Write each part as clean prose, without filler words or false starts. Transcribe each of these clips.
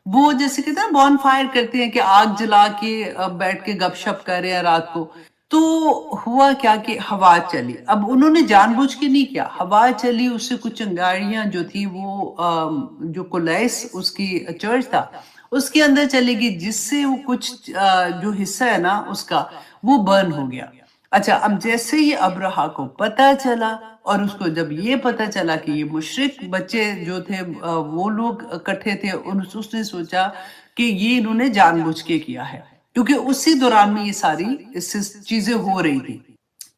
وہ جیسے کہتے ہیں بون فائر کرتے ہیں کہ آگ جلا کے بیٹھ کے گپ شپ کر رہے ہیں رات کو. تو ہوا کیا کہ ہوا چلی. اب انہوں نے جان بوجھ کے نہیں کیا، ہوا چلی، اس سے کچھ انگاریاں جو تھی وہ جو کولیس اس کی چرچ تھا اس کے اندر چلے گی، جس سے وہ کچھ جو حصہ ہے نا اس کا وہ برن ہو گیا. اچھا، اب جیسے ہی ابرہا کو پتا چلا، اور اس کو جب یہ پتا چلا کہ یہ مشرک بچے جو تھے وہ لوگ اکٹھے تھے، اس نے سوچا کہ یہ انہوں نے جان بوجھ کے کیا ہے، کیونکہ اسی دوران میں یہ ساری چیزیں ہو رہی تھی.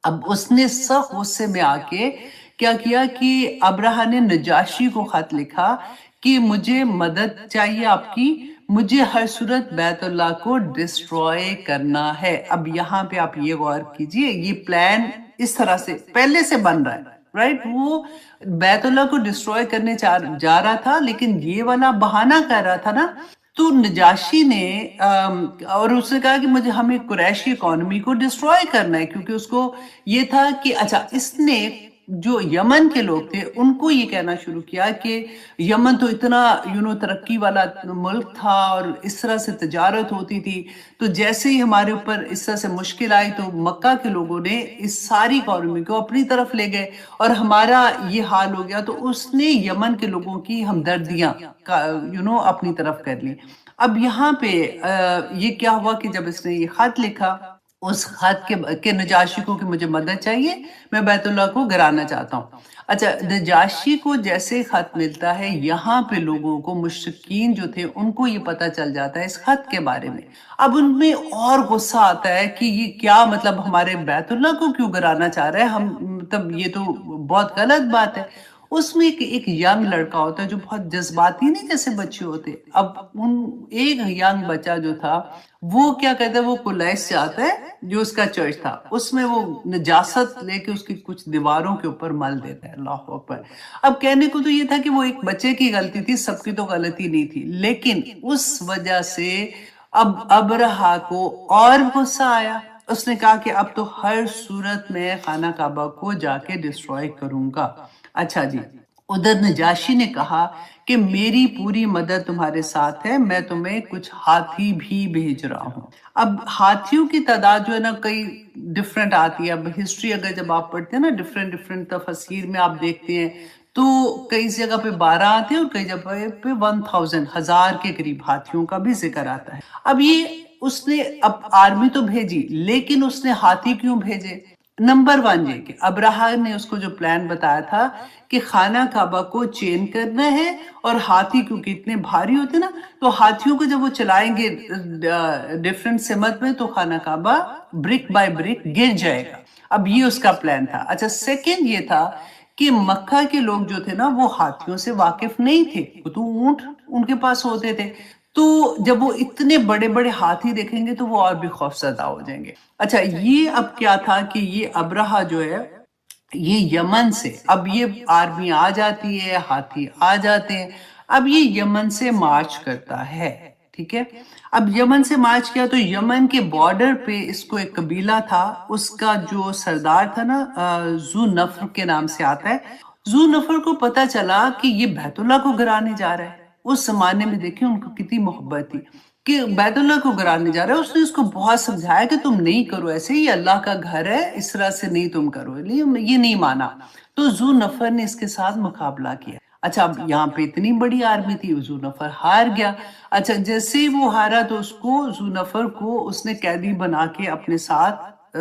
اب اس نے سخت غصے میں آ کے کیا کیا کہ ابرہا نے نجاشی کو خط لکھا کہ مجھے مدد چاہیے آپ کی، مجھے ہر صورت بیت اللہ کو ڈسٹروائے کرنا ہے. اب یہاں پہ آپ یہ غور کیجئے، یہ پلان اس طرح سے پہلے سے بن رہا ہے، رائٹ؟ وہ بیت اللہ کو ڈسٹروائے کرنے جا رہا تھا، لیکن یہ والا بہانہ کر رہا تھا نا. تو نجاشی نے اور اس نے کہا کہ ہمیں قریشی اکانومی کو ڈسٹروائے کرنا ہے، کیونکہ اس کو یہ تھا کہ اچھا، اس نے جو یمن کے لوگ تھے ان کو یہ کہنا شروع کیا کہ یمن تو اتنا ترقی والا ملک تھا اور اس طرح سے تجارت ہوتی تھی، تو جیسے ہی ہمارے اوپر اس طرح سے مشکل آئی تو مکہ کے لوگوں نے اس ساری اکانومی کو اپنی طرف لے گئے اور ہمارا یہ حال ہو گیا. تو اس نے یمن کے لوگوں کی ہمدردیاں اپنی طرف کر لی. اب یہاں پہ یہ کیا ہوا کہ جب اس نے یہ خط لکھا اس خط کے نجاشی کو کہ مجھے مدد چاہیے، میں بیت اللہ کو گرانا چاہتا ہوں. اچھا، نجاشی کو جیسے خط ملتا ہے، یہاں پہ لوگوں کو، مشرکین جو تھے ان کو یہ پتا چل جاتا ہے اس خط کے بارے میں. اب ان میں اور غصہ آتا ہے کہ یہ کیا مطلب ہمارے بیت اللہ کو کیوں گرانا چاہ رہے ہیں، مطلب یہ تو بہت غلط بات ہے. اس میں ایک ینگ لڑکا ہوتا ہے جو بہت جذباتی نہیں جیسے بچے ہوتے. اب ایک ینگ بچہ جو تھا وہ کیا کہتا ہے، وہ کولیس چاہتا ہے جو اس کا چرچ تھا، اس میں وہ نجاست لے کے اس کی کچھ دیواروں کے اوپر مل دیتا ہے. اللہ اکبر. اب کہنے کو تو یہ تھا کہ وہ ایک بچے کی غلطی تھی، سب کی تو غلطی نہیں تھی، لیکن اس وجہ سے اب ابرہا کو اور غصہ آیا. اس نے کہا کہ اب تو ہر صورت میں خانہ کعبہ کو جا کے ڈسٹروائے کروں گا. اچھا جی، ادھر نجاشی نے کہا کہ میری پوری مدد تمہارے ساتھ ہے، میں تمہیں کچھ ہاتھی بھی بھیج رہا ہوں. اب ہاتھیوں کی تعداد جو ہے نا کئی ڈفرنٹ آتی ہے. اب ہسٹری اگر جب آپ پڑھتے ہیں نا ڈفرنٹ تفسیر میں آپ دیکھتے ہیں تو کئی جگہ پہ 12 آتے ہیں اور کئی جگہ پہ 1000 کے قریب ہاتھیوں کا بھی ذکر آتا ہے. اب یہ اس نے اب آرمی تو بھیجی، لیکن اس نے ہاتھی کیوں بھیجے؟ نمبر 1 یہ کہ ابرہا نے اس کو جو پلان بتایا تھا کہ خانہ کعبہ کو چین کرنا ہے، اور ہاتھی کیونکہ اتنے بھاری ہوتے نا تو ہاتھیوں کو جب وہ چلائیں گے ڈیفرنٹ سمت میں تو خانہ کعبہ برک بائی برک گر جائے گا. اب یہ اس کا پلان تھا. اچھا، سیکنڈ یہ تھا کہ مکہ کے لوگ جو تھے نا وہ ہاتھیوں سے واقف نہیں تھے، وہ تو اونٹ ان کے پاس ہوتے تھے، تو جب وہ اتنے بڑے بڑے ہاتھی دیکھیں گے تو وہ اور بھی خوفزدہ ہو جائیں گے. اچھا، یہ اب کیا تھا کہ یہ ابرہا جو ہے یہ یمن سے، اب یہ آرمی آ جاتی ہے، ہاتھی آ جاتے ہیں، اب یہ یمن سے مارچ کرتا ہے. ٹھیک ہے، اب یمن سے مارچ کیا تو یمن کے بارڈر پہ اس کو ایک قبیلہ تھا، اس کا جو سردار تھا نا ذو نفر کے نام سے آتا ہے. ذو نفر کو پتا چلا کہ یہ بیت اللہ کو گرانے جا رہا ہے. اس زمانے میں دیکھیں ان کو کتنی محبت تھی کہ بیت اللہ کو گرانے جا رہا ہے. اس نے اس کو بہت سمجھایا کہ تم نہیں کرو ایسے، یہ اللہ کا گھر ہے، اس طرح سے نہیں تم کرو، یہ نہیں مانا. تو ذو نفر نے اس کے ساتھ مقابلہ کیا. اچھا، اب یہاں پہ اتنی بڑی آرمی تھی، ذو نفر ہار گیا. اچھا، جیسے ہی وہ ہارا تو اس کو ذو نفر کو اس نے قیدی بنا کے اپنے ساتھ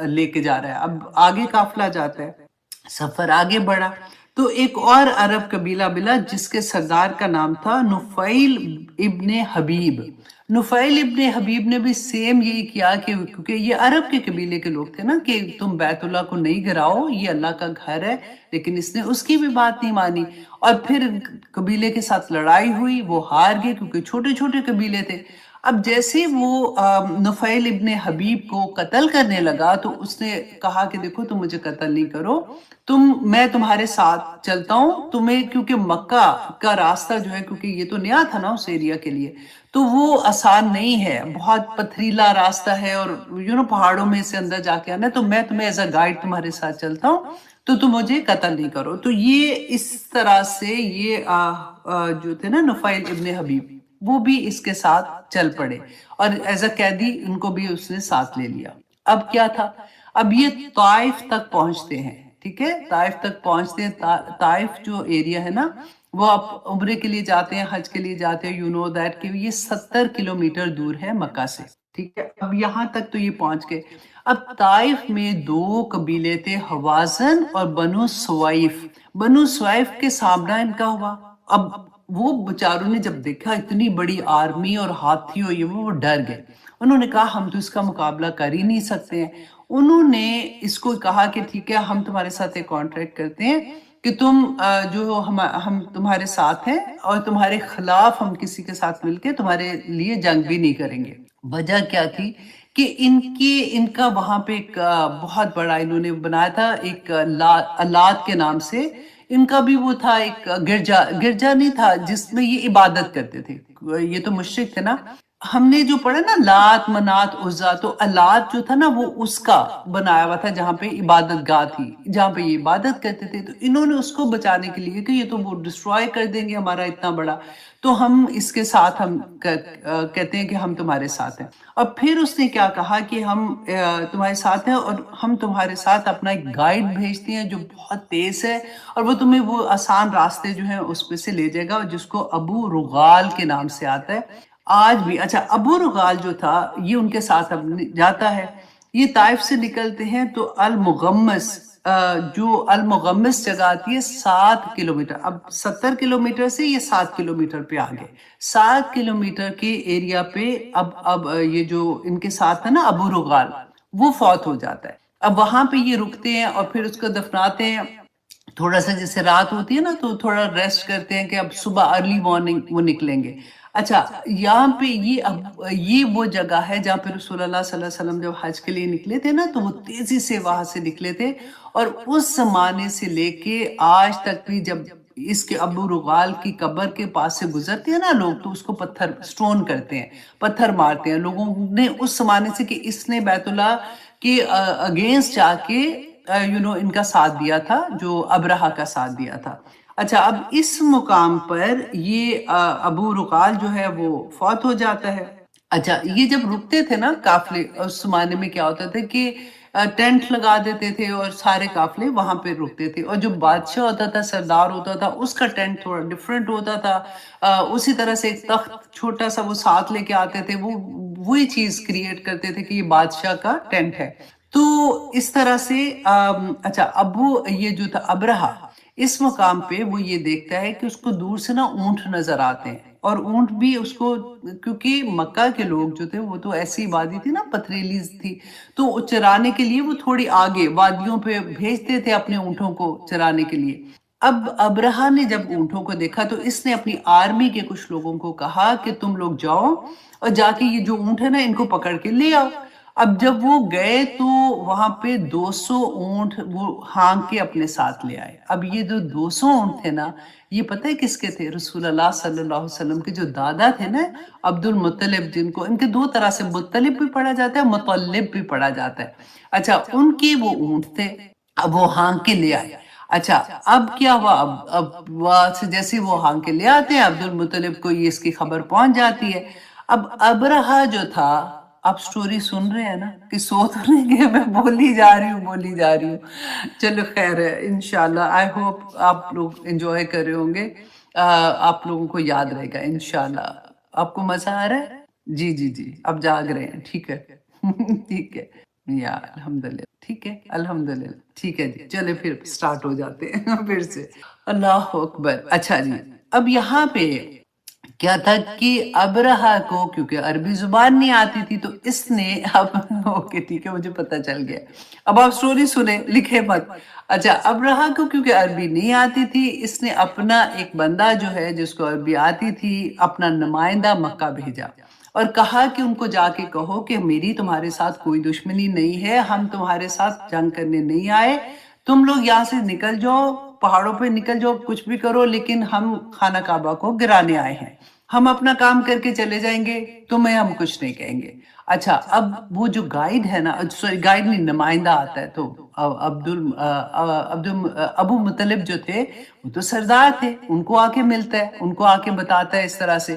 لے کے جا رہا ہے. اب آگے قافلہ جاتا ہے، سفر آگے بڑھا تو ایک اور عرب قبیلہ ملا جس کے سردار کا نام تھا نفیل ابن حبیب. نفیل ابن حبیب نے بھی سیم یہی کیا کہ کیونکہ یہ عرب کے قبیلے کے لوگ تھے نا کہ تم بیت اللہ کو نہیں گراؤ، یہ اللہ کا گھر ہے، لیکن اس نے اس کی بھی بات نہیں مانی اور پھر قبیلے کے ساتھ لڑائی ہوئی. وہ ہار گئے کیونکہ چھوٹے چھوٹے قبیلے تھے. اب جیسے وہ نفیل ابن حبیب کو قتل کرنے لگا تو اس نے کہا کہ دیکھو تم مجھے قتل نہیں کرو، میں تمہارے ساتھ چلتا ہوں. تمہیں کیونکہ مکہ کا راستہ جو ہے، کیونکہ یہ تو نیا تھا نا اس ایریا کے لیے، تو وہ آسان نہیں ہے، بہت پتھریلا راستہ ہے اور پہاڑوں میں سے اندر جا کے آنا ہے. تو میں تمہیں ایز اے گائیڈ تمہارے ساتھ چلتا ہوں، تو تم مجھے قتل نہیں کرو. تو یہ اس طرح سے یہ جو تھے نا نفیل ابن حبیب، وہ بھی اس کے ساتھ چل پڑے اور ایز اے قیدی ان کو بھی اس نے ساتھ لے لیا۔ اب کیا تھا، اب یہ طائف تک پہنچتے ہیں، ٹھیک ہے، طائف تک پہنچتے ہیں۔ طائف جو ایریا ہے نا، وہ آپ عمرے کے لیے جاتے ہیں، حج کے لیے جاتے ہیں، یو نو دیٹ کہ یہ 70 کلومیٹر دور ہے مکہ سے، ٹھیک ہے۔ اب یہاں تک تو یہ پہنچ گئے۔ اب طائف میں دو قبیلے تھے، حوازن اور بنو سوائف۔ بنو سوائف کے سامنا ان کا ہوا۔ اب وہ بیچاروں نے جب دیکھا اتنی بڑی آرمی اور ہاتھی ہوئی، وہ ڈر گئے۔ انہوں نے کہا ہم تو اس کا مقابلہ کر ہی نہیں سکتے ہیں۔ انہوں نے اس کو کہا کہ ٹھیک ہے، ہم تمہارے ساتھ ایک کانٹریکٹ کرتے ہیں کہ تم جو ہم تمہارے ساتھ ہیں اور تمہارے خلاف ہم کسی کے ساتھ مل کے تمہارے لیے جنگ بھی نہیں کریں گے۔ وجہ کیا تھی کہ ان کا وہاں پہ ایک بہت بڑا انہوں نے بنایا تھا، ایک لات کے نام سے ان کا بھی وہ تھا، ایک گرجا نہیں تھا جس میں یہ عبادت کرتے تھے۔ یہ تو مشرک تھے نا۔ ہم نے جو پڑھا نا لات منات عزا، تو اللات جو تھا نا وہ اس کا بنایا ہوا تھا جہاں پہ عبادت گاہ تھی، جہاں پہ یہ عبادت کرتے تھے۔ تو انہوں نے اس کو بچانے کے لیے کہ یہ تو وہ ڈسٹروائے کر دیں گے ہمارا اتنا بڑا، تو ہم اس کے ساتھ ہم کہتے ہیں کہ ہم تمہارے ساتھ ہیں۔ اور پھر اس نے کیا کہا کہ ہم تمہارے ساتھ ہیں اور ہم تمہارے ساتھ اپنا ایک گائیڈ بھیجتے ہیں جو بہت تیز ہے، اور وہ تمہیں وہ آسان راستے جو ہیں اس میں سے لے جائے گا، جس کو ابو رغال کے نام سے آتا ہے آج بھی۔ اچھا، ابو رغال جو تھا یہ ان کے ساتھ اب جاتا ہے۔ یہ طائف سے نکلتے ہیں تو المغمس، جو المغمس جگہ آتی ہے 7 کلومیٹر، اب 70 کلومیٹر سے یہ 7 کلومیٹر پہ آگے، 7 کلومیٹر کے ایریا پہ اب یہ جو ان کے ساتھ ہے نا ابو رغال، وہ فوت ہو جاتا ہے۔ اب وہاں پہ یہ رکتے ہیں اور پھر اس کو دفناتے ہیں۔ تھوڑا سا جیسے رات ہوتی ہے نا تو تھوڑا ریسٹ کرتے ہیں کہ اب صبح ارلی مارننگ وہ نکلیں گے۔ اچھا، یہاں پہ یہ وہ جگہ ہے جہاں پہ رسول اللہ صلی اللہ علیہ وسلم جب حج کے لیے نکلے تھے نا تو وہ تیزی سے وہاں سے نکلے تھے، اور اس زمانے سے لے کے آج تک بھی جب اس کے ابو رغال کی قبر کے پاس سے گزرتے ہیں نا لوگ تو اس کو پتھر سٹون کرتے ہیں، پتھر مارتے ہیں۔ لوگوں نے اس زمانے سے کہ اس نے بیت اللہ کے اگینسٹ جا کے ان کا ساتھ دیا تھا، جو ابرہہ کا ساتھ دیا تھا۔ اچھا، اب اس مقام پر یہ ابو رغال جو ہے وہ فوت ہو جاتا ہے۔ اچھا، یہ جب رکتے تھے نا قافلے، اس زمانے میں کیا ہوتا تھا کہ ٹینٹ لگا دیتے تھے اور سارے قافلے وہاں پہ رکتے تھے، اور جو بادشاہ ہوتا تھا، سردار ہوتا تھا، اس کا ٹینٹ تھوڑا ڈیفرنٹ ہوتا تھا۔ اسی طرح سے ایک تخت چھوٹا سا وہ ساتھ لے کے آتے تھے، وہی چیز کریٹ کرتے تھے کہ یہ بادشاہ کا ٹینٹ ہے۔ تو اس طرح سے اچھا، یہ جو تھا ابرہہ، اس مقام پہ وہ یہ دیکھتا ہے کہ اس کو دور سے نا اونٹ نظر آتے ہیں، اور اونٹ بھی اس کو، کیونکہ مکہ کے لوگ جو تھے وہ تو ایسی وادی تھی نا، پتھریلی تھی، تو چرانے کے لیے وہ تھوڑی آگے وادیوں پہ بھیجتے تھے اپنے اونٹوں کو چرانے کے لیے۔ اب ابرہہ نے جب اونٹوں کو دیکھا تو اس نے اپنی آرمی کے کچھ لوگوں کو کہا کہ تم لوگ جاؤ اور جا کے یہ جو اونٹ ہے نا ان کو پکڑ کے لے آؤ۔ اب جب وہ گئے تو وہاں پہ 200 اونٹ وہ ہانگ کے اپنے ساتھ لے آئے۔ اب یہ جو 200 اونٹ تھے نا، یہ پتہ ہے کس کے تھے؟ رسول اللہ صلی اللہ علیہ وسلم کے جو دادا تھے نا، عبد المطلب، جن کو ان کے دو طرح سے مطلب بھی پڑھا جاتا ہے، مطلب بھی پڑھا جاتا ہے۔ اچھا، ان کے وہ اونٹ تھے، اب وہ ہانگ کے لے آئے۔ اچھا، اب کیا ہوا؟ اب وہاں سے جیسے وہ ہانگ کے لے آتے ہیں، عبد المطلب کو یہ اس کی خبر پہنچ جاتی ہے۔ اب ابرہہ جو تھا، آپ سٹوری سن رہے ہیں نا کہ سو تو نہیں گئے، میں بولی جا رہی ہوں۔ چلو خیر ہے، انشاءاللہ آئی ہوپ آپ لوگ انجوائے کر رہے ہوں گے، آپ لوگوں کو یاد رہے گا انشاءاللہ۔ آپ کو مزہ آ رہا ہے؟ جی، اب جاگ رہے ہیں، ٹھیک ہے ٹھیک ہے یا الحمدللہ، ٹھیک ہے الحمدللہ، ٹھیک ہے جی، چلے پھر سٹارٹ ہو جاتے ہیں پھر سے۔ اللہ اکبر۔ اچھا جی، اب یہاں پہ کیا تھا کہ ابرہہ کو کیونکہ عربی زبان نہیں آتی تھی تو اس نے اوکے ٹھیک ہے، مجھے پتہ چل گیا، اب آپ سٹوری سنیں، لکھے مت۔ اچھا، ابرہہ کو کیونکہ عربی نہیں آتی تھی، اس نے اپنا ایک بندہ جو ہے جس کو عربی آتی تھی، اپنا نمائندہ مکہ بھیجا اور کہا کہ ان کو جا کے کہو کہ میری تمہارے ساتھ کوئی دشمنی نہیں ہے، ہم تمہارے ساتھ جنگ کرنے نہیں آئے، تم لوگ یہاں سے نکل جاؤ، پہاڑوں پہ نکل جاؤ، کچھ بھی کرو، لیکن ہم خانہ کعبہ کو گرانے آئے ہیں، ہم اپنا کام کر کے چلے جائیں گے، تمہیں ہم کچھ نہیں کہیں گے۔ اچھا، اب وہ جو گائیڈ ہے نا، سوری گائیڈ نہیں، نمائندہ آتا ہے، تو ابو مطلب جو تھے وہ تو سردار تھے، ان کو آ کے ملتا ہے، ان کو آ کے بتاتا ہے اس طرح سے۔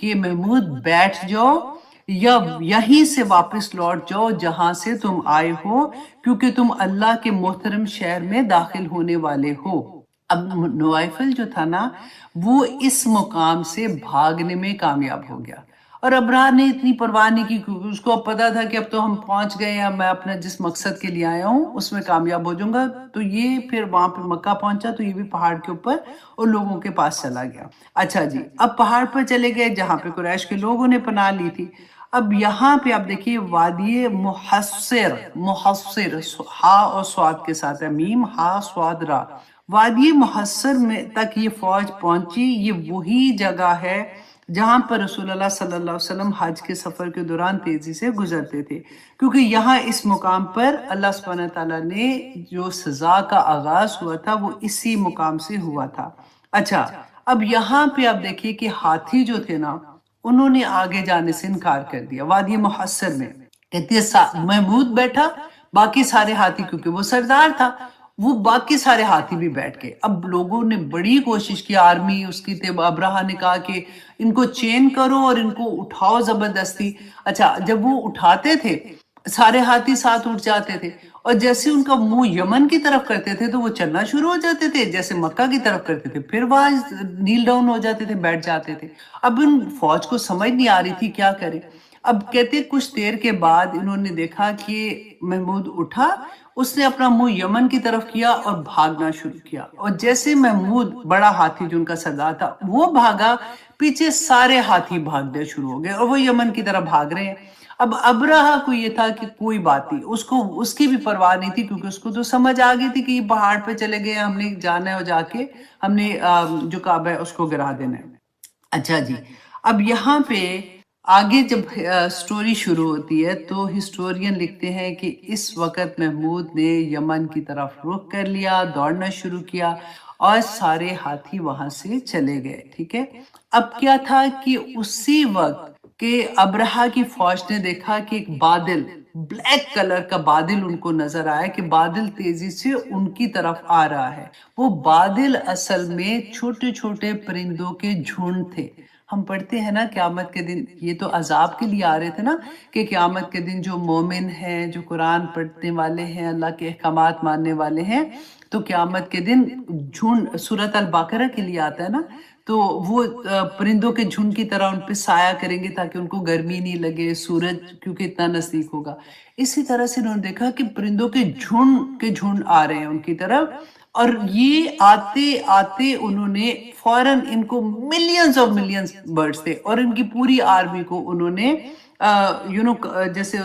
کہ محمود بیٹھ جاؤ یا یہیں سے واپس لوٹ جاؤ جہاں سے تم آئے ہو، کیونکہ تم اللہ کے محترم شہر میں داخل ہونے والے ہو۔ اب نوائفل جو تھا نا وہ اس مقام سے بھاگنے میں کامیاب ہو گیا، اور ابرار نے اتنی پرواہ نہیں کی کیونکہ اس کو اب پتا تھا کہ اب تو ہم پہنچ گئے ہیں، میں اپنا جس مقصد کے لیے آیا ہوں اس میں کامیاب ہو جاؤں گا۔ تو یہ پھر وہاں پہ مکہ پہنچا تو یہ بھی پہاڑ کے اوپر اور لوگوں کے پاس چلا گیا۔ اچھا جی، اب پہاڑ پر چلے گئے جہاں پہ قریش کے لوگوں نے پناہ لی تھی۔ اب یہاں پہ آپ دیکھیے وادی محصر، محصر ہا اور سواد کے ساتھ ہے، میم ہا سواد را، وادی محصر میں تک یہ فوج پہنچی۔ یہ وہی جگہ ہے جہاں پر رسول اللہ صلی اللہ علیہ وسلم حج کے سفر کے دوران تیزی سے گزرتے تھے، کیونکہ یہاں اس مقام پر اللہ سبحانہ تعالیٰ نے جو سزا کا آغاز ہوا تھا وہ اسی مقام سے ہوا تھا۔ اچھا، اب یہاں پہ آپ دیکھیے کہ ہاتھی جو تھے نا انہوں نے آگے جانے سے انکار کر دیا وادی محصر میں، کہتی ہے محمود بیٹھا، باقی سارے ہاتھی، کیونکہ وہ سردار تھا، وہ باقی سارے ہاتھی بھی بیٹھ گئے۔ اب لوگوں نے بڑی کوشش کی، آرمی اس کی تھے، ابراہا نے کہا کہ ان کو چین کرو اور ان کو اٹھاؤ زبردستی۔ اچھا، جب وہ اٹھاتے تھے سارے ہاتھی ساتھ اٹھ جاتے تھے، اور جیسے ان کا منہ یمن کی طرف کرتے تھے تو وہ چلنا شروع ہو جاتے تھے، جیسے مکہ کی طرف کرتے تھے پھر وہاں نیل ڈاؤن ہو جاتے تھے، بیٹھ جاتے تھے۔ اب ان فوج کو سمجھ نہیں آ رہی تھی کیا کرے۔ اب کہتے کچھ دیر کے بعد انہوں نے دیکھا کہ محمود اٹھا، اس نے اپنا منہ یمن کی طرف کیا اور بھاگنا شروع کیا، اور جیسے محمود بڑا ہاتھی جو ان کا سردار تھا وہ بھاگا، پیچھے سارے ہاتھی بھاگنے شروع ہو گئے اور وہ یمن کی طرف بھاگ رہے ہیں۔ اب ابرہا کو یہ تھا کہ کوئی بات نہیں، اس کی بھی پرواہ نہیں تھی، کیونکہ اس کو تو سمجھ آ گئی تھی کہ یہ پہاڑ پہ چلے گئے، ہم نے جانا ہے اور جا کے ہم نے جو کعبہ ہے اس کو گرا دینا ہے۔ اچھا جی، اب یہاں پہ آگے جب سٹوری شروع ہوتی ہے تو ہسٹورین لکھتے ہیں کہ اس وقت محمود نے یمن کی طرف رخ کر لیا، دوڑنا شروع کیا اور سارے ہاتھی وہاں سے چلے گئے۔ ٹھیک ہے، اب کیا تھا کہ اسی وقت کہ ابرہا کی فوج نے دیکھا کہ ایک بادل، بلیک کلر کا بادل ان کو نظر آیا کہ بادل تیزی سے ان کی طرف آ رہا ہے۔ وہ بادل اصل میں چھوٹے چھوٹے پرندوں کے جھنڈ تھے۔ ہم پڑھتے ہیں نا قیامت کے دن، یہ تو عذاب کے لیے آ رہے تھے نا، کہ قیامت کے دن جو مومن ہیں، جو قرآن پڑھنے والے ہیں، اللہ کے احکامات ماننے والے ہیں، تو قیامت کے دن جھنڈ، سورۃ البقرہ کے لیے آتا ہے نا، تو وہ پرندوں کے جھنڈ کی طرح ان پہ سایہ کریں گے تاکہ ان کو گرمی نہیں لگے، سورج کیونکہ اتنا نزدیک ہوگا۔ اسی طرح سے انہوں نے دیکھا کہ پرندوں کے جھنڈ آ رہے ہیں ان کی طرف، اور یہ آتے آتے انہوں نے فوراً، ان کو ملینز اور ملینز برڈز تھے، اور ان کی پوری آرمی کو انہوں نے جیسے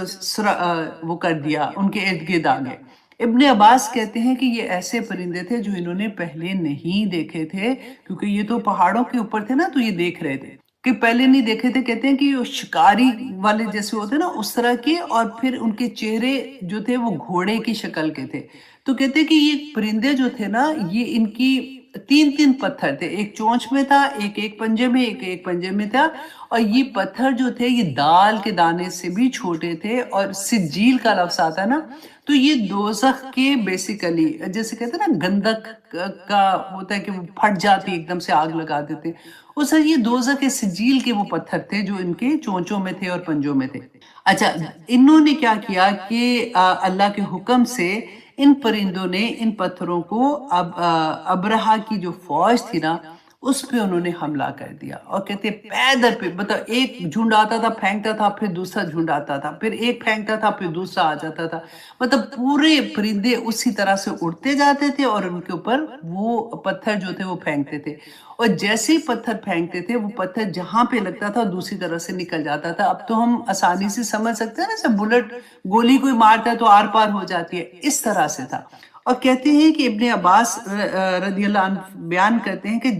وہ کر دیا، ان کے ارد گرد آ گئے۔ ابن عباس کہتے ہیں کہ یہ ایسے پرندے تھے جو انہوں نے پہلے نہیں دیکھے تھے، کیونکہ یہ تو پہاڑوں کے اوپر تھے نا، تو یہ دیکھ رہے تھے کہ پہلے نہیں دیکھے تھے۔ کہتے ہیں کہ یہ شکاری والے جیسے ہوتے نا اس طرح کے، اور پھر ان کے چہرے جو تھے وہ گھوڑے کی شکل کے تھے۔ تو کہتے ہیں کہ یہ پرندے جو تھے نا، یہ ان کی تین پتھر تھے، ایک چونچ میں تھا، ایک پنجے میں، ایک پنجے میں تھا، اور یہ پتھر جو تھے یہ دال کے دانے سے بھی چھوٹے تھے، اور سجیل کا لفظ آتا ہے نا، تو یہ دوزخ کے بیسیکلی جیسے کہتے ہیں نا گندک کا ہوتا ہے کہ وہ پھٹ جاتی ایک دم سے آگ لگا دیتے، اس طرح یہ دوزخ کے سجیل کے وہ پتھر تھے جو ان کے چونچوں میں تھے اور پنجوں میں تھے۔ اچھا، انہوں نے کیا کیا کہ اللہ کے حکم سے ان پرندوں نے ان پتھروں کو ابرہا کی جو فوج تھی نا اس پہ انہوں نے حملہ کر دیا، اور کہتے پیدل پہ، مطلب ایک جھنڈ آتا تھا پھینکتا تھا، پھر دوسرا جھنڈ آتا تھا، پھر ایک پھینکتا تھا، پھر دوسرا آ جاتا تھا، مطلب پورے پرندے اسی طرح سے اڑتے جاتے تھے اور ان کے اوپر وہ پتھر جو تھے وہ پھینکتے تھے، اور جیسے ہی پتھر پھینکتے تھے وہ پتھر جہاں پہ لگتا تھا دوسری طرح سے نکل جاتا تھا۔ اب تو ہم آسانی سے سمجھ سکتے ہیں نا، جیسے بلٹ گولی کوئی مارتا ہے تو آر پار ہو جاتی ہے، اس طرح سے تھا۔ اور کہتے ہیں کہ ابن عباس رضی اللہ عنہ بیان کرتے ہیں کہ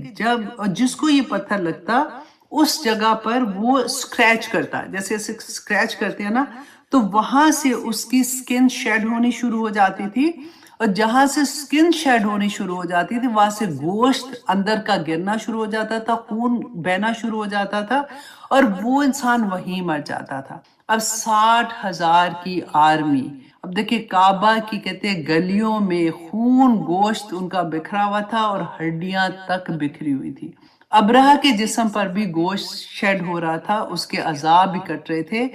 جس کو یہ پتھر لگتا اس جگہ پر وہ سکریچ کرتا، جیسے سکریچ کرتے ہیں نا، تو وہاں سے اس کی سکن شیڈ ہونی شروع ہو جاتی تھی، اور جہاں سے سکن شیڈ ہونی شروع ہو جاتی تھی وہاں سے گوشت اندر کا گرنا شروع ہو جاتا تھا، خون بہنا شروع ہو جاتا تھا، اور وہ انسان وہیں مر جاتا تھا۔ اب 60,000 کی آرمی، اب دیکھیں کعبہ کی کہتے ہیں گلیوں میں خون گوشت ان کا بکھرا ہوا تھا اور ہڈیاں تک بکھری ہوئی تھی۔ ابرہہ کے جسم پر بھی گوشت شیڈ ہو رہا تھا، اس کے عذاب بھی کٹ رہے تھے۔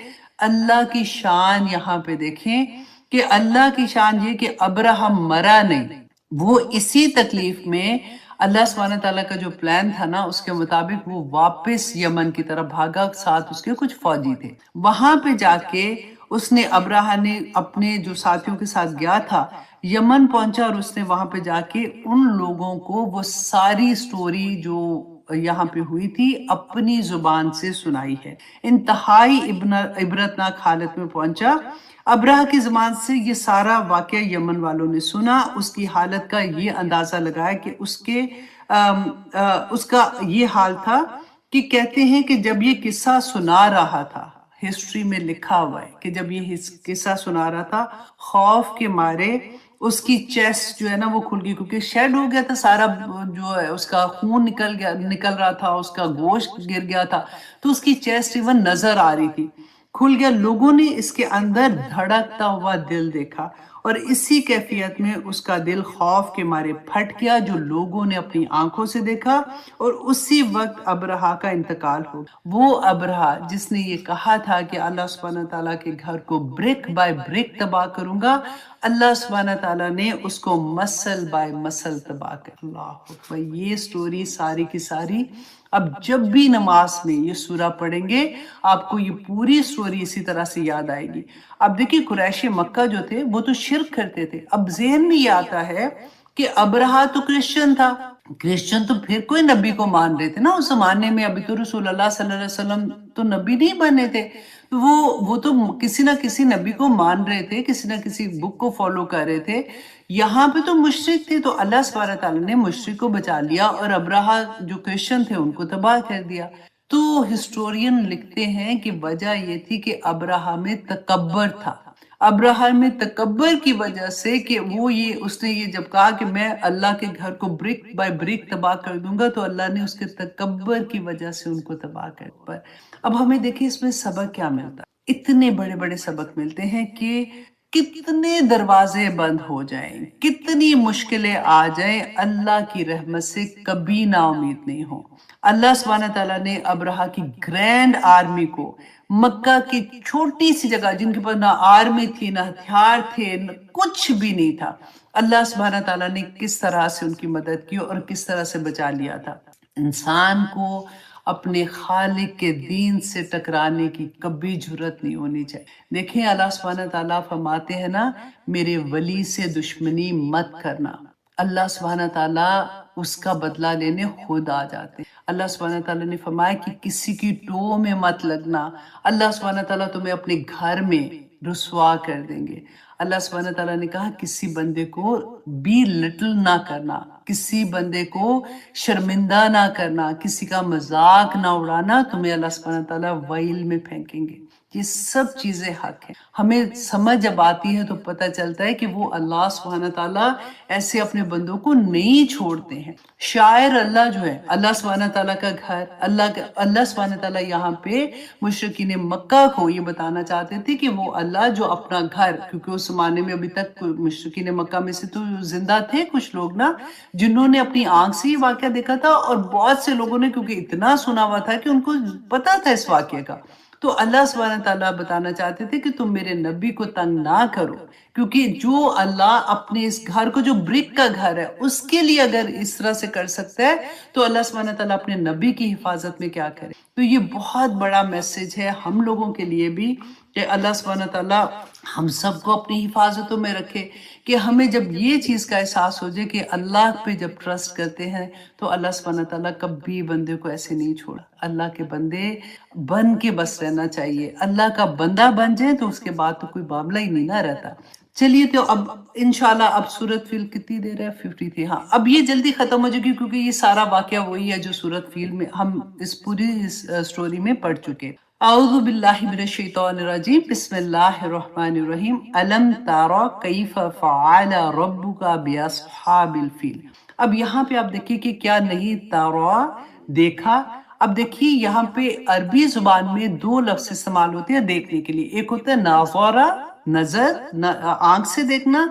اللہ کی شان یہاں پہ دیکھیں کہ اللہ کی شان یہ کہ ابرہہ مرا نہیں، وہ اسی تکلیف میں اللہ سبحانہ تعالیٰ کا جو پلان تھا نا اس کے مطابق وہ واپس یمن کی طرف بھاگا، ساتھ اس کے کچھ فوجی تھے۔ وہاں پہ جا کے اس نے ابرہہ نے اپنے جو ساتھیوں کے ساتھ گیا تھا یمن پہنچا، اور اس نے وہاں پہ جا کے ان لوگوں کو وہ ساری سٹوری جو یہاں پہ ہوئی تھی اپنی زبان سے سنائی ہے۔ انتہائی عبرتناک حالت میں پہنچا۔ ابرہہ کی زبان سے یہ سارا واقعہ یمن والوں نے سنا، اس کی حالت کا یہ اندازہ لگایا کہ اس کا یہ حال تھا کہ کہتے ہیں کہ جب یہ قصہ سنا رہا تھا، ہسٹری میں لکھا ہوا ہے کہ جب یہ قصہ سنا رہا تھا خوف کے مارے اس کی چیسٹ جو ہے نا وہ کھل گئی، کیونکہ شیڈ ہو گیا تھا سارا، جو ہے اس کا خون نکل رہا تھا، اس کا گوشت گر گیا تھا، تو اس کی چیسٹ ایون نظر آ رہی تھی، کھل گیا۔ لوگوں نے اس کے اندر دھڑکتا ہوا دل دیکھا، اور اسی کیفیت میں اس کا دل خوف کے مارے پھٹ گیا جو لوگوں نے اپنی آنکھوں سے دیکھا، اور اسی وقت ابرہہ کا انتقال ہو گیا۔ وہ ابرہہ جس نے یہ کہا تھا کہ اللہ سبحانہ تعالیٰ کے گھر کو برک بائی برک تباہ کروں گا، اللہ سبحانہ تعالیٰ نے اس کو مسل بائی مسل تباہ کر۔ اللہ اکبر، یہ سٹوری ساری کی ساری اب جب بھی نماز میں یہ سورہ پڑھیں گے آپ کو یہ پوری سٹوری اسی طرح سے یاد آئے گی۔ اب دیکھیں قریش مکہ جو تھے وہ تو شرک کرتے تھے، اب ذہن میں یہ آتا ہے کہ ابرہہ تو کرسچن تھا، کرسچن تو پھر کوئی نبی کو مان رہے تھے نا اس زمانے میں، ابھی تو رسول اللہ صلی اللہ علیہ وسلم تو نبی نہیں بنے تھے، تو وہ تو کسی نہ کسی نبی کو مان رہے تھے، کسی نہ کسی بک کو فالو کر رہے تھے۔ یہاں پہ تو مشرک تھے، تو اللہ سبحانہ تعالیٰ نے مشرک کو بچا لیا اور ابرہہ جو کرسچن تھے ان کو تباہ کر دیا۔ تو ہسٹورین لکھتے ہیں کہ وجہ یہ تھی کہ ابرہہ میں تکبر تھا، ابرہہ میں تکبر کی وجہ سے کہ اس نے یہ جب کہا کہ میں اللہ کے گھر کو برک بائی برک تباہ کر دوں گا، تو اللہ نے اس کے تکبر کی وجہ سے ان کو تباہ کر دیا۔ اب ہمیں دیکھیں اس میں سبق کیا ملتا ہے، اتنے بڑے بڑے سبق ملتے ہیں کہ کتنے دروازے بند ہو جائیں، کتنی مشکلیں آ جائیں، اللہ کی رحمت سے کبھی نا امید نہیں ہو۔ اللہ سبحانہ تعالیٰ نے ابرہہ کی گرینڈ آرمی کو مکہ کی چھوٹی سی جگہ جن کے پاس نہ آرمی تھی نہ ہتھیار تھے نہ کچھ بھی نہیں تھا، اللہ سبحانہ تعالیٰ نے کس طرح سے ان کی مدد کی اور کس طرح سے بچا لیا تھا۔ انسان کو اپنے خالق کے دین سے ٹکرانے کی کبھی جرت نہیں ہونی چاہیے۔ دیکھیں اللہ سبحانہ تعالیٰ فرماتے ہیں نا میرے ولی سے دشمنی مت کرنا، اللہ سبحانہ تعالیٰ اس کا بدلہ لینے خود آ جاتے ہیں۔ اللہ سبحانہ تعالیٰ نے فرمایا کہ کسی کی ٹو میں مت لگنا، اللہ سبحانہ تعالیٰ تمہیں اپنے گھر میں رسوا کر دیں گے۔ اللہ سبحانہ تعالیٰ نے کہا کسی بندے کو بی لٹل نہ کرنا، کسی بندے کو شرمندہ نہ کرنا، کسی کا مذاق نہ اڑانا، تمہیں اللہ سبحانہ تعالیٰ ویل میں پھینکیں گے۔ یہ سب چیزیں حق ہیں، ہمیں سمجھ جب آتی ہے تو پتہ چلتا ہے کہ وہ اللہ سبحانہ تعالیٰ ایسے اپنے بندوں کو نہیں چھوڑتے ہیں۔ شاعر اللہ جو ہے اللہ سبحانہ تعالیٰ کا گھر، اللہ سبحانہ تعالیٰ یہاں پہ مشرکین مکہ کو یہ بتانا چاہتے تھے کہ وہ اللہ جو اپنا گھر، کیونکہ اس زمانے میں ابھی تک مشرکین مکہ میں سے تو زندہ تھے کچھ لوگ نا جنہوں نے اپنی آنکھ سے یہ واقعہ دیکھا تھا، اور بہت سے لوگوں نے کیونکہ اتنا سنا ہوا تھا کہ ان کو پتا تھا اس واقعے کا، تو اللہ سبحانہ تعالیٰ بتانا چاہتے تھے کہ تم میرے نبی کو تنگ نہ کرو، کیونکہ جو اللہ اپنے اس گھر کو جو برک کا گھر ہے اس کے لیے اگر اس طرح سے کر سکتا ہے تو اللہ سبحانہ تعالیٰ اپنے نبی کی حفاظت میں کیا کرے۔ تو یہ بہت بڑا میسج ہے ہم لوگوں کے لیے بھی کہ اللہ سبحانہ تعالیٰ ہم سب کو اپنی حفاظتوں میں رکھے، کہ ہمیں جب یہ چیز کا احساس ہو جائے کہ اللہ پہ جب ٹرسٹ کرتے ہیں تو اللہ سبحانہ تعالیٰ کبھی بندے کو ایسے نہیں چھوڑا۔ اللہ کے بندے بن کے بس رہنا چاہیے، اللہ کا بندہ بن جائے تو اس کے بعد تو کوئی معاملہ ہی نہیں نہ رہتا۔ چلیے تو اب انشاءاللہ اب سورۃ فیل کتنی دیر ہے؟ 53۔ ہاں اب یہ جلدی ختم ہو جائے گی کیونکہ یہ سارا واقعہ وہی ہے جو سورۃ فیل میں ہم اس پوری سٹوری میں پڑھ چکے۔ اعوذ باللہ من الشیطان الرجیم، بسم اللہ الرحمن الرحیم۔ الم تر کیف فعل ربک باصحاب الفیل۔ اب یہاں پہ آپ دیکھیے کہ کیا نہیں تارا دیکھا۔ اب دیکھیے یہاں پہ عربی زبان میں دو لفظ استعمال ہوتے ہیں دیکھنے کے لیے، ایک ہوتا ہے ناظرہ نظر آنکھ سے دیکھنا،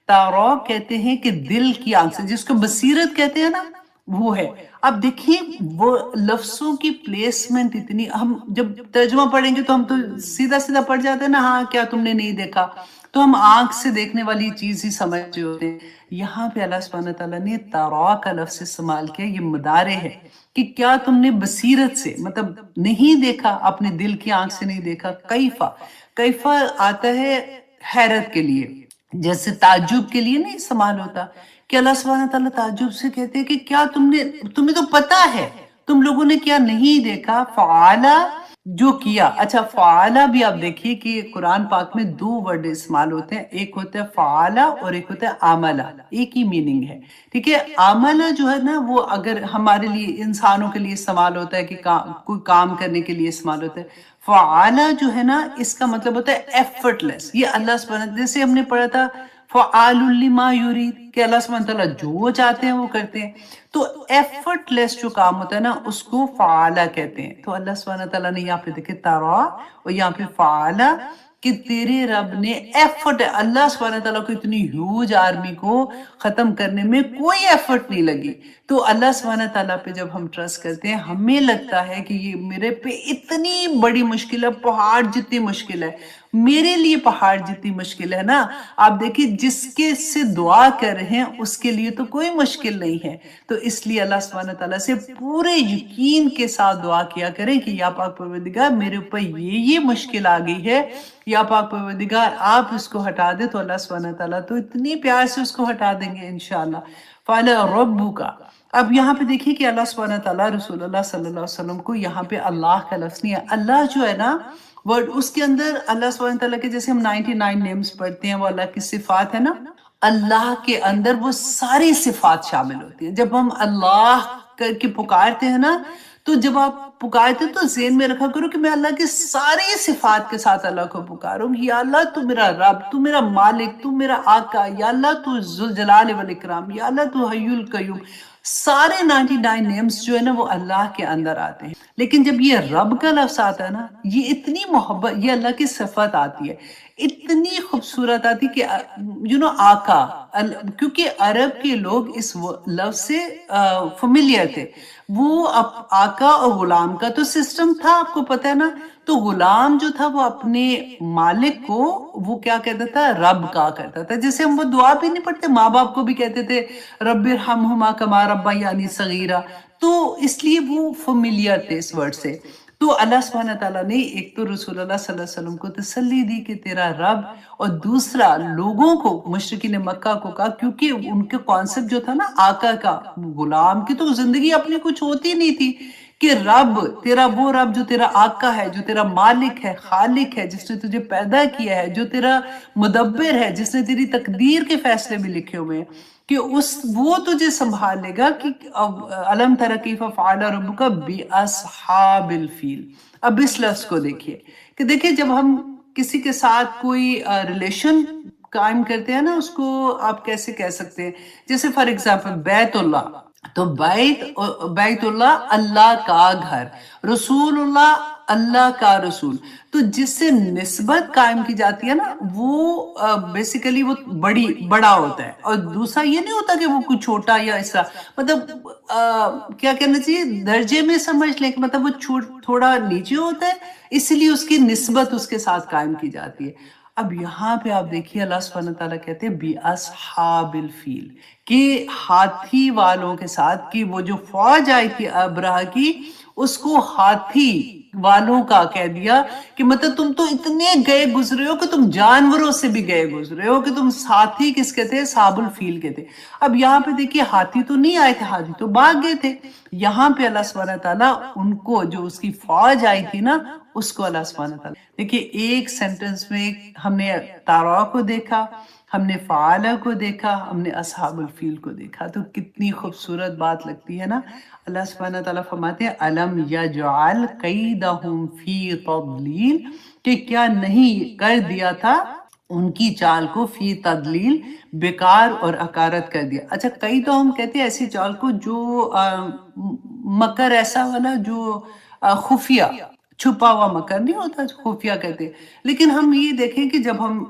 تارا کہتے ہیں کہ دل کی آنکھ سے، جس کو بصیرت کہتے ہیں نا، وہ ہے. اب دیکھیے وہ لفظوں کی پلیسمنٹ اتنی، ہم جب ترجمہ پڑھیں گے تو ہم تو سیدھا سیدھا پڑھ جاتے ہیں نا، ہاں کیا تم نے نہیں دیکھا، تو ہم آنکھ سے دیکھنے والی چیز ہی سمجھ رہے ہوتے ہیں. یہاں پہ اللہ سبحانہ تعالیٰ نے ترا کا لفظ استعمال کیا، یہ مدارے ہے کہ کیا تم نے بصیرت سے، مطلب نہیں دیکھا، اپنے دل کی آنکھ سے نہیں دیکھا. کیفا، کیفا آتا ہے حیرت کے لیے، جیسے تعجب کے لیے نہیں استعمال ہوتا، کہ اللہ سبحانہ تعالیٰ تعجب سے کہتے ہیں کہ کیا تمہیں تو پتا ہے، تم لوگوں نے کیا نہیں دیکھا. فعالا، جو کیا. اچھا فعالا بھی آپ دیکھیے کہ قرآن پاک میں دو ورڈ استعمال ہوتے ہیں، ایک ہوتا ہے فعالا اور ایک ہوتا ہے عملا، ایک ہی میننگ ہے. ٹھیک ہے. عملا جو ہے نا وہ اگر ہمارے لیے انسانوں کے لیے استعمال ہوتا ہے کہ کوئی کام کرنے کے لیے استعمال ہوتا ہے. فعالا جو ہے نا اس کا مطلب ہوتا ہے ایفرٹ لیس. یہ اللہ سبحانہ، جیسے ہم نے پڑھا تھا فعال لما یرید، کہ اللہ سبحانہ تعالیٰ جو چاہتے ہیں وہ کرتے ہیں. تو ایفرٹ لیس جو کام ہوتا ہے نا اس کو فعالا کہتے ہیں. تو اللہ سبحانہ تعالیٰ نے یہاں پہ دیکھے ترا اور یہاں پہ فعالا، کہ تیرے رب نے ایفرٹ، اللہ سبحانہ تعالیٰ کو اتنی ہیوج آرمی کو ختم کرنے میں کوئی ایفرٹ نہیں لگی. تو اللہ سبحانہ تعالیٰ پہ جب ہم ٹرسٹ کرتے ہیں، ہمیں لگتا ہے کہ یہ میرے پہ اتنی بڑی مشکل ہے، پہاڑ جتنی مشکل ہے، میرے لیے پہاڑ جتنی مشکل ہے نا. آپ دیکھیں جس کے سے دعا کر رہے ہیں اس کے لیے تو کوئی مشکل نہیں ہے. تو اس لیے اللہ سبحانہ تعالیٰ سے پورے یقین کے ساتھ دعا کیا کریں کہ یا پاک پروردگار میرے اوپر یہ مشکل آ گئی ہے، یا پاک پروردگار آپ اس کو ہٹا دے. تو اللہ سبحانہ تعالیٰ تو اتنی پیار سے اس کو ہٹا دیں گے انشاءاللہ. فَعَلَى رَبُّكَ. اب یہاں پہ دیکھیے کہ اللہ سبحانہ تعالیٰ رسول اللہ صلی اللہ علیہ وسلم کو یہاں پہ اللہ کا لفظ نہیں ہے. اللہ جو ہے نا ورڈ، اس کے اندر اللہ سبحانہ تعالیٰ کے جیسے ہم 99 نیمز پڑھتے ہیں، وہ اللہ کی صفات ہے نا، اللہ کے اندر وہ ساری صفات شامل ہوتی ہیں. جب ہم اللہ کر کے پکارتے ہیں نا، تو جب آپ پکارتے ہیں تو ذہن میں رکھا کرو کہ میں اللہ کی ساری صفات کے ساتھ اللہ کو پکاروں. یا اللہ تو میرا رب، تو میرا مالک، تو میرا آقا، یا اللہ تو ذوالجلال والاکرام، یا اللہ تو حی القیوم. سارے 99 نیمز جو ہے نا وہ اللہ کے اندر آتے ہیں. لیکن جب یہ رب کا لفظ آتا ہے نا، یہ اتنی محبت، یہ اللہ کی صفت آتی ہے، اتنی خوبصورت آتی کہ آقا، کیونکہ عرب کے لوگ اس لفظ سے فیملیئر تھے. وہ آقا اور غلام کا تو سسٹم تھا، آپ کو پتہ ہے نا. تو غلام جو تھا وہ اپنے مالک کو وہ کیا کہتا تھا، رب کا کرتا تھا. جیسے ہم وہ دعا بھی نہیں پڑھتے، ماں باپ کو بھی کہتے تھے رب ارحمہما کما ربیانی صغیرا. تو اس لیے وہ فیملیئر تھے اس ورڈ سے. تو اللہ سبحانہ تعالیٰ نے ایک تو رسول اللہ صلی اللہ علیہ وسلم کو تسلی دی کہ تیرا رب، اور دوسرا لوگوں کو، مشرکین مکہ کو کہا، کیونکہ ان کے کانسیپٹ جو تھا نا آقا کا، غلام کی تو زندگی اپنی کچھ ہوتی نہیں تھی، کہ رب تیرا، وہ رب جو تیرا آقا ہے، جو تیرا مالک ہے، خالق ہے، جس نے تجھے پیدا کیا ہے، جو تیرا مدبر ہے، جس نے تیری تقدیر کے فیصلے بھی لکھے ہوئے ہیں، کہ وہ تجھے سنبھال لے گا. کہ الم تر کیف فعل ربک باصحاب الفیل. اب اس لفظ کو دیکھیے کہ جب ہم کسی کے ساتھ کوئی ریلیشن قائم کرتے ہیں نا، اس کو آپ کیسے کہہ سکتے ہیں، جیسے فار ایگزامپل بیت اللہ، تو بیت اللہ اللہ کا گھر، رسول اللہ اللہ کا رسول. تو جس سے نسبت قائم کی جاتی ہے نا، وہ بیسیکلی وہ بڑا ہوتا ہے، اور دوسرا یہ نہیں ہوتا کہ وہ کوئی چھوٹا یا اس طرح، مطلب کیا کہنا چاہیے، درجے میں سمجھ لیں کہ مطلب وہ تھوڑا نیچے ہوتا ہے، اس لیے اس کی نسبت اس کے ساتھ قائم کی جاتی ہے. اب یہاں پہ آپ دیکھیے اللہ سبحانہ تعالیٰ کہتے ہیں بِأَصْحَابِ الْفِيلِ، کہ ہاتھی والوں کے ساتھ، کہ وہ جو فوج آئی تھی ابرہہ کی، اس کو ہاتھی والوں کا کہہ دیا کہ مطلب تم تو اتنے گئے گزرے ہو کہ تم جانوروں سے بھی گئے گزرے ہو، کہ تم ہاتھی کس کہتے ہیں، صحاب الفیل کہتے. اب یہاں پہ دیکھیے ہاتھی تو نہیں آئے تھے، ہاتھی تو بھاگ گئے تھے. یہاں پہ اللہ سبحانہ تعالیٰ ان کو، جو اس کی فوج آئی تھی نا، اس کو اللہ سبحانہ تعالیٰ، دیکھیے ایک سینٹنس میں ہم نے تارا کو دیکھا، ہم نے فعالہ کو دیکھا، ہم نے اصحاب الفیل کو دیکھا. تو کتنی خوبصورت بات لگتی ہے نا. اللہ سبحانہ تعالیٰ فرماتے ہیں الم یجعل کیدہم فی تضلیل، کہ کیا نہیں کر دیا تھا ان کی چال کو فی تضلیل، بیکار اور حقارت کر دیا. اچھا کئی تو ہم کہتے ہیں ایسی چال کو جو مکر ایسا والا جو خفیہ چھپا ہوا مکر نہیں ہوتا جو خفیہ کہتے ہیں۔ لیکن ہم یہ دیکھیں کہ جب ہم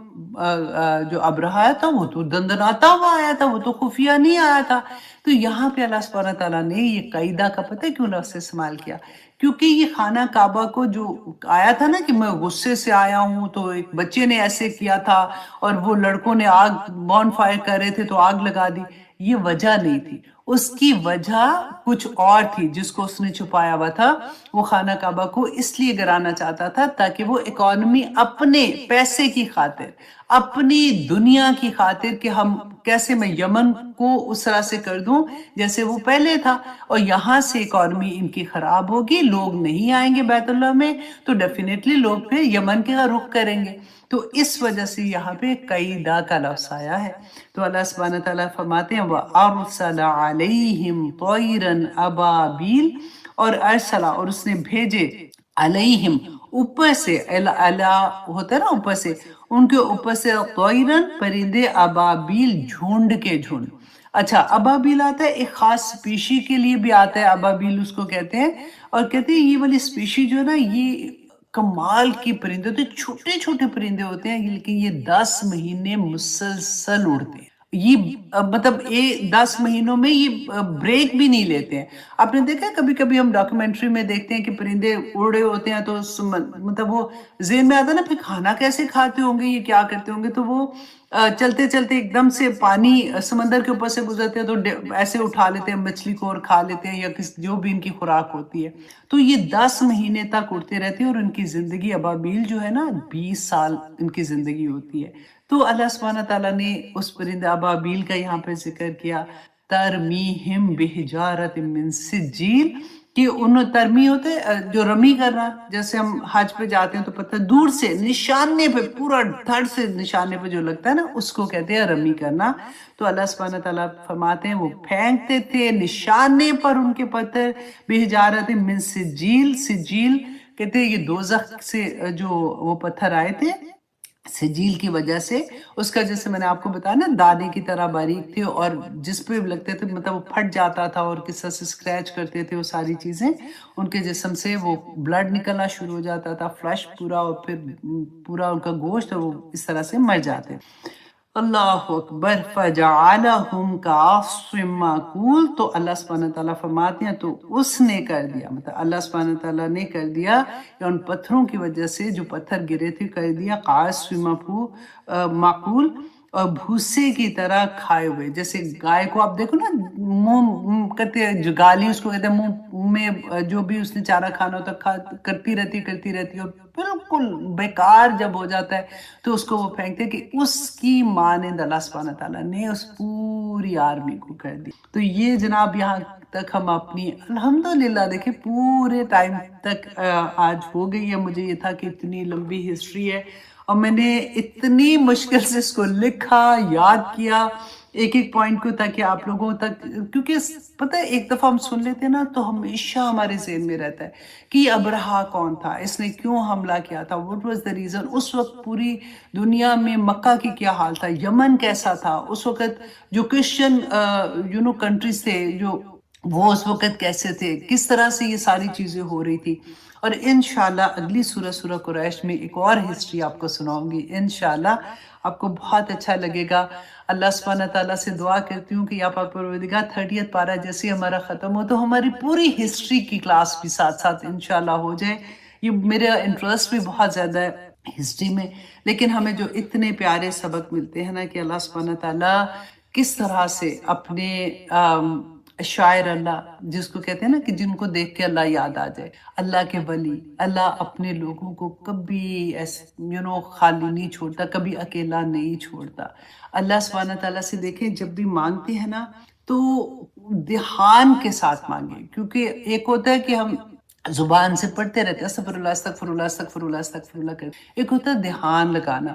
جو ابرہہ آیا تھا وہ تو دندناتا ہوا آیا تھا، وہ تو خفیہ نہیں آیا تھا۔ تو یہاں پہ اللہ سبحانہ تعالیٰ نے یہ قاعدہ کا پتہ ہے کیوں لفظ استعمال کیا؟ کیونکہ یہ خانہ کعبہ کو جو آیا تھا نا کہ میں غصے سے آیا ہوں، تو ایک بچے نے ایسے کیا تھا اور وہ لڑکوں نے آگ بون فائر کر رہے تھے تو آگ لگا دی، یہ وجہ نہیں تھی۔ اس کی وجہ کچھ اور تھی جس کو اس نے چھپایا ہوا تھا۔ وہ خانہ کعبہ کو اس لیے گرانا چاہتا تھا تاکہ وہ اکانومی اپنے پیسے کی خاطر، اپنی دنیا کی خاطر کہ ہم کیسے میں یمن کو اس طرح سے کر دوں جیسے وہ پہلے تھا، اور یہاں سے اکانومی ان کی خراب ہوگی، لوگ نہیں آئیں گے بیت اللہ میں، تو ڈیفینیٹلی لوگ پھر یمن کے رخ کریں گے۔ تو اس وجہ سے یہاں پہ قیدا کا لفظ آیا ہے۔ تو اللہ سبحانہ تعالیٰ فرماتے ہیں وَأَرْسَلَ عَلَيْهِمْ طَيْرًا أَبَابِيلَ، اور ارسلہ اور اس نے بھیجے علیہم اوپر سے، الا ہوتا ہے نا اوپر سے، ان کے اوپر سے طیرن پرندے، ابابیل جھنڈ کے جھنڈ۔ اچھا ابابیل آتا ہے ایک خاص سپیشی کے لیے بھی آتا ہے، ابابیل اس کو کہتے ہیں، اور کہتے ہیں یہ والی سپیشی جو ہے نا یہ کمال کی پرندے ہوتے ہیں، چھوٹے چھوٹے پرندے ہوتے ہیں، لیکن یہ 10 مہینے مسلسل اڑتے ہیں۔ یہ مطلب 10 مہینوں میں یہ بریک بھی نہیں لیتے ہیں۔ آپ نے دیکھا ہے کبھی کبھی ہم ڈاکومنٹری میں دیکھتے ہیں کہ پرندے اڑے ہوتے ہیں تو مطلب وہ ذہن میں آتا ہے نا پھر کھانا کیسے کھاتے ہوں گے، یہ کیا کرتے ہوں گے، تو وہ چلتے چلتے ایک دم سے پانی سمندر کے اوپر سے گزرتے ہیں تو ایسے اٹھا لیتے ہیں مچھلی کو اور کھا لیتے ہیں، یا جو بھی ان کی خوراک ہوتی ہے۔ تو یہ 10 مہینے تک اڑتے رہتے ہیں، اور ان کی زندگی ابابیل جو ہے نا 20 سال ان کی زندگی ہوتی ہے۔ تو اللہ سبحانہ تعالیٰ نے اس پرندہ ابابیل کا یہاں پہ ذکر کیا، ترمیہم بحجارت من سجیل، کہ انہوں ترمی ہوتے جو رمی کرنا، جیسے ہم حج پہ جاتے ہیں تو پتہ دور سے نشانے پہ پورا دھڑ سے نشانے پہ جو لگتا ہے نا اس کو کہتے ہیں رمی کرنا۔ تو اللہ سبحانہ تعالیٰ فرماتے ہیں وہ پھینکتے تھے نشانے پر ان کے پتھر، بحجارت من سجیل، سجیل کہتے ہیں یہ دوزخ سے جو وہ پتھر آئے تھے سجیل کی وجہ سے، اس کا جیسے میں نے آپ کو بتایا نا دانے کی طرح باریک تھے، اور جس پہ لگتے تھے مطلب وہ پھٹ جاتا تھا اور کس طرح سے اسکریچ کرتے تھے، وہ ساری چیزیں ان کے جسم سے وہ بلڈ نکلنا شروع ہو جاتا تھا، فلیش پورا، اور پھر پورا ان کا گوشت، اور وہ اس طرح سے مر جاتے۔ اللہ اکبر، فجعلہم کعصف مأکول، تو اللہ سبحانہ تعالیٰ فرماتے ہیں تو اس نے کر دیا، مطلب اللہ سبحانہ تعالیٰ نے کر دیا کہ ان پتھروں کی وجہ سے جو پتھر گرے تھے کر دیا کعصف مأکول، اور بھوسے کی طرح کھائے ہوئے۔ جیسے گائے کو آپ دیکھو نا منہ کرتے جو گالی اس کو کہتے ہیں، منہ میں جو بھی اس نے چارہ کھانا ہوتا کرتی رہتی، اور بالکل بیکار جب ہو جاتا ہے تو اس کو وہ پھینکتے، کہ اس کی مانند اللہ سبحانہ تعالیٰ نے اس پوری آرمی کو کر دی۔ تو یہ جناب یہاں تک ہم اپنی الحمدللہ دیکھیں پورے ٹائم تک آج ہو گئی ہے۔ مجھے یہ تھا کہ اتنی لمبی ہسٹری ہے، اور میں نے اتنی مشکل سے اس کو لکھا، یاد کیا ایک ایک پوائنٹ کو، تاکہ آپ لوگوں تک، کیونکہ پتہ ہے ایک دفعہ ہم سن لیتے ہیں نا تو ہمیشہ ہمارے ذہن میں رہتا ہے کہ یہ ابرہہ کون تھا، اس نے کیوں حملہ کیا تھا، what was the reason، اس وقت پوری دنیا میں مکہ کی کیا حال تھا، یمن کیسا تھا اس وقت، جو کرسچن کنٹریز تھے جو وہ اس وقت کیسے تھے، کس طرح سے یہ ساری چیزیں ہو رہی تھی۔ اور انشاءاللہ اگلی سورہ قریش میں ایک اور ہسٹری آپ کو سناؤں گی، انشاءاللہ آپ کو بہت اچھا لگے گا۔ اللہ سبحانہ تعالیٰ سے دعا کرتی ہوں کہ یا پاک پروردگار 30 پارہ جیسے ہمارا ختم ہو تو ہماری پوری ہسٹری کی کلاس بھی ساتھ ساتھ انشاءاللہ ہو جائے۔ یہ میرا انٹرسٹ بھی بہت زیادہ ہے ہسٹری میں، لیکن ہمیں جو اتنے پیارے سبق ملتے ہیں نا کہ اللہ سبحانہ تعالیٰ کس طرح سے اپنے شاعر اللہ، جس کو کہتے ہیں نا کہ جن کو دیکھ کے اللہ یاد آ جائے، اللہ کے ولی، اللہ اپنے لوگوں کو کبھی خالی نہیں چھوڑتا، کبھی اکیلا نہیں چھوڑتا۔ اللہ سبحانہ تعالیٰ سے دیکھیں جب بھی مانگتے ہیں نا تو دھیان کے ساتھ مانگیں، کیونکہ ایک ہوتا ہے کہ ہم زبان سے پڑھتے رہتے ہیں استغفر اللہ استغفر اللہ استغفر اللہ استغفر اللہ کرتے، ایک ہوتا ہے دھیان لگانا۔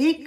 1